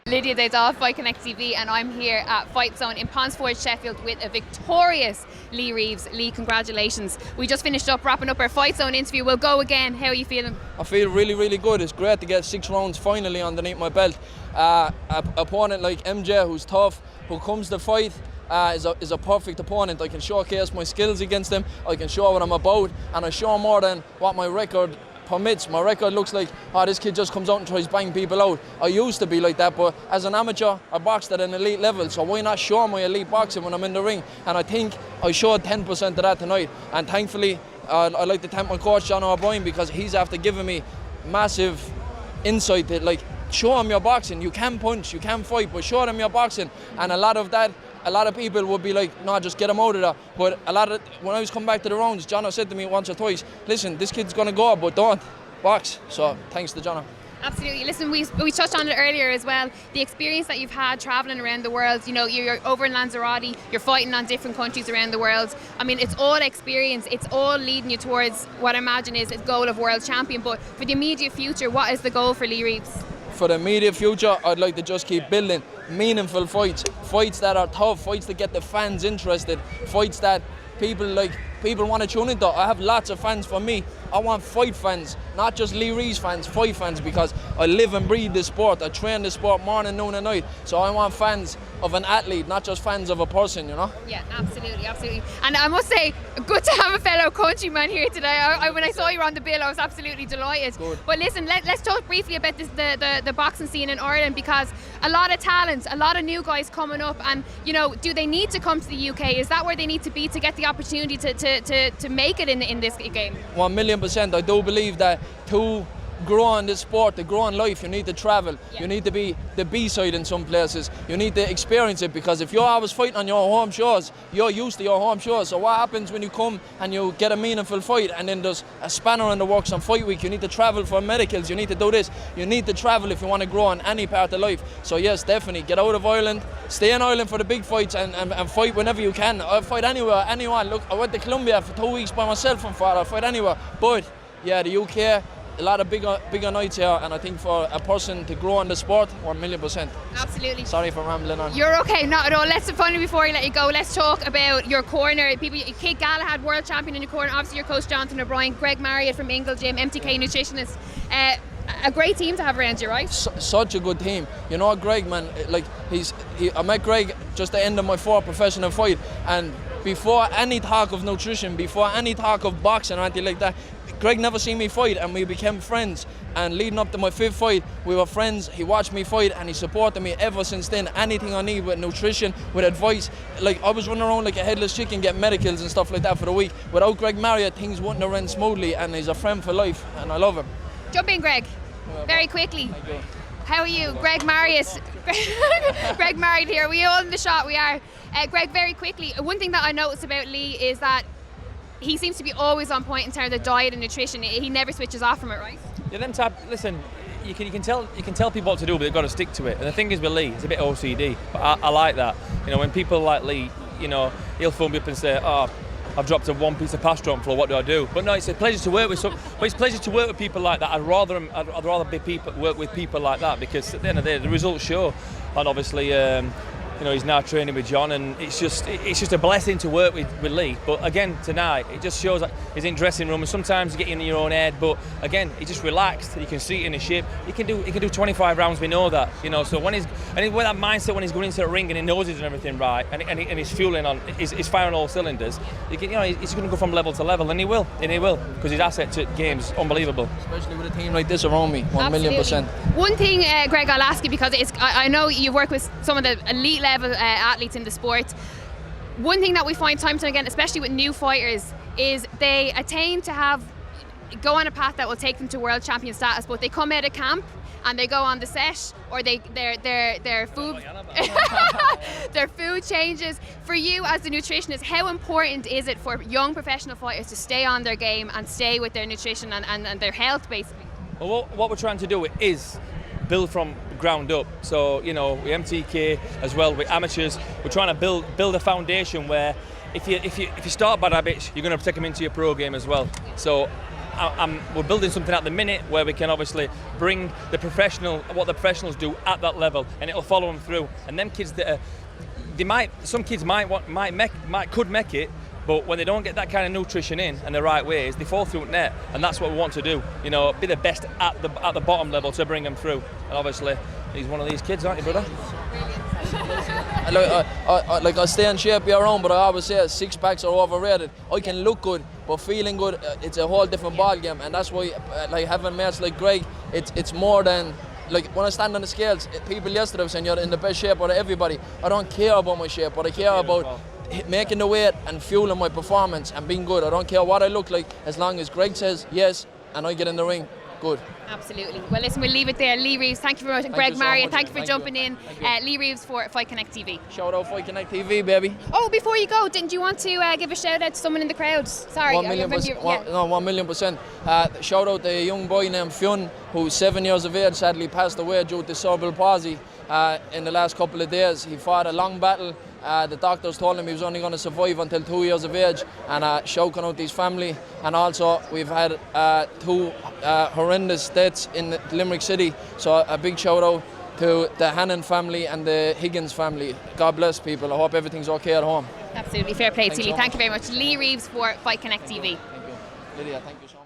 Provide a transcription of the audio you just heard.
Lydia Des Dolles, Fight Connect TV, and I'm here at FightZone in Ponds Forge Sheffield with a victorious Lee Reeves. Lee, congratulations. We just finished up wrapping up our FightZone interview. We'll go again. How are you feeling? I feel really good. It's great to get 6 rounds finally underneath my belt. Opponent like MJ, who's tough, who comes to fight, is a perfect opponent. I can showcase my skills against him. I can show what I'm about, and I show more than what my record permits. My record looks like, oh, this kid just comes out and tries to bang people out. I used to be like that, but as an amateur, I boxed at an elite level, so why not show my elite boxing when I'm in the ring? And I think I showed 10% of that tonight, and thankfully, I'd like to thank my coach, John O'Brien, because he's after giving me massive insight that, like, show them your boxing. You can punch, you can fight, but show them your boxing. And a lot of people would be like, no, just get him out of that. But when I was coming back to the rounds, Jono said to me once or twice, listen, this kid's going to go, but don't box. So thanks to Jono. Absolutely. Listen, we touched on it earlier as well. The experience that you've had travelling around the world, you know, you're over in Lanzarote, you're fighting on different countries around the world. I mean, it's all experience. It's all leading you towards what I imagine is a goal of world champion. But for the immediate future, what is the goal for Lee Reeves? For the immediate future, I'd like to just keep building meaningful fights. Fights that are tough, fights that get the fans interested, fights that people want to tune into. I have lots of fans for me. I want fight fans, not just Lee Reeves fans, fight fans, because I live and breathe this sport. I train this sport morning, noon and night. So I want fans of an athlete, not just fans of a person, you know? Yeah, absolutely. And I must say, good to have a fellow countryman here today. When I saw you on the bill, I was absolutely delighted. Good. But listen, let's talk briefly about the boxing scene in Ireland, because a lot of talent, a lot of new guys coming up, and, you know, do they need to come to the UK? Is that where they need to be to get the opportunity to make it in this game? 1,000,000%. I do believe that to grow in this sport, to grow in life, you need to travel. Yeah. You need to be the B-side in some places. You need to experience it, because if you're always fighting on your home shows, you're used to your home shows. So what happens when you come and you get a meaningful fight and then there's a spanner in the works on fight week? You need to travel for medicals, you need to do this. You need to travel if you want to grow in any part of life. So yes, definitely, get out of Ireland, stay in Ireland for the big fights, and fight whenever you can. I'll fight anywhere, anyone. Look, I went to Colombia for 2 weeks by myself and fought. I'll fight anywhere. But yeah, the UK, a lot of bigger nights here, and I think for a person to grow in the sport, 1,000,000%. Absolutely. Sorry for rambling on. You're okay, not at all. Let's finally, before I let you go, let's talk about your corner. Kate Galahad, world champion in your corner. Obviously, your coach Jonathan O'Brien, Greg Marriott from Ingle Gym, MTK nutritionist. A great team to have around you, right? Such a good team. You know, Greg, man, like I met Greg just at the end of my 4th professional fight, and before any talk of nutrition, before any talk of boxing or anything like that, Greg never seen me fight, and we became friends. And leading up to my 5th fight, we were friends. He watched me fight, and he supported me ever since then. Anything I need with nutrition, with advice, like I was running around like a headless chicken, getting medicals and stuff like that for the week. Without Greg Marriott, things wouldn't have run smoothly, and he's a friend for life, and I love him. Jump in, Greg. Very quickly. Thank you. How are you? Greg Marriott. Greg Marriott here. We all in the shot, we are. Greg, very quickly, one thing that I noticed about Lee is that he seems to be always on point in terms of diet and nutrition. He never switches off from it, right? Yeah, them type. Listen, you can tell people what to do, but they've got to stick to it. And the thing is with Lee, it's a bit OCD, but I like that. You know, when people like Lee, you know, he'll phone me up and say, "Oh, I've dropped one piece of pasta on the floor. What do I do?" But no, it's a pleasure to work with. But it's a pleasure to work with people like that. I'd rather work with people like that, because at the end of the day, the results show. And obviously, you know, he's now training with John, and it's just a blessing to work with Lee. But again, tonight, it just shows that he's in dressing room, and sometimes you get in your own head. But again, he's just relaxed. You can see it in his shape. He can do 25 rounds. We know that, you know. So with that mindset, when he's going into the ring and he knows he's doing everything right, and he's fueling on, he's firing all cylinders. He's going to go from level to level, and he will, because his asset to game's unbelievable. Especially with a team like this around me, 1,000,000%. One thing, Greg, I'll ask you, because I know you work with some of the elite level athletes in the sport. One thing that we find time and time again, especially with new fighters, is they attain to go on a path that will take them to world champion status, but they come out of camp and they go on the set, or their food their food changes. For you as the nutritionist, how important is it for young professional fighters to stay on their game and stay with their nutrition and their health, basically? Well, what we're trying to do is build from ground up. So, you know, with MTK as well, with amateurs, we're trying to build a foundation where if you start bad habits, you're going to take them into your pro game as well. So we're building something at the minute where we can obviously bring what the professionals do at that level, and it'll follow them through. And them kids that some kids could make it, but when they don't get that kind of nutrition in and the right ways, they fall through net, and that's what we want to do. You know, be the best at the bottom level to bring them through. And obviously, he's one of these kids, aren't you, brother? I stay in shape year round, but I always say six packs are overrated. I can look good, but feeling good, it's a whole different ball game, and that's why, like having mates like Greg, it's more than. Like when I stand on the scales, people yesterday were saying you're in the best shape out of everybody. I don't care about my shape, but I care about making the weight and fueling my performance and being good. I don't care what I look like, as long as Greg says yes and I get in the ring. Good. Absolutely. Well, listen, we'll leave it there. Lee Reeves, thank you very much. Greg Marriott, thank you for jumping in. Lee Reeves for Fight Connect TV. Shout out Fight Connect TV, baby. Oh, before you go, didn't you want to give a shout out to someone in the crowd? Sorry. 1,000,000%. Shout out to a young boy named Fionn, who's 7 years of age, sadly passed away due to cerebral palsy in the last couple of days. He fought a long battle. The doctors told him he was only going to survive until 2 years of age, and shouting out to his family. And also we've had two horrendous deaths in Limerick City, so a big shout out to the Hannon family and the Higgins family. God bless people. I hope everything's okay at home. Absolutely, fair play to you. Thank you very much. Lee Reeves for Fight Connect TV. Thank you. Lydia, thank you so much.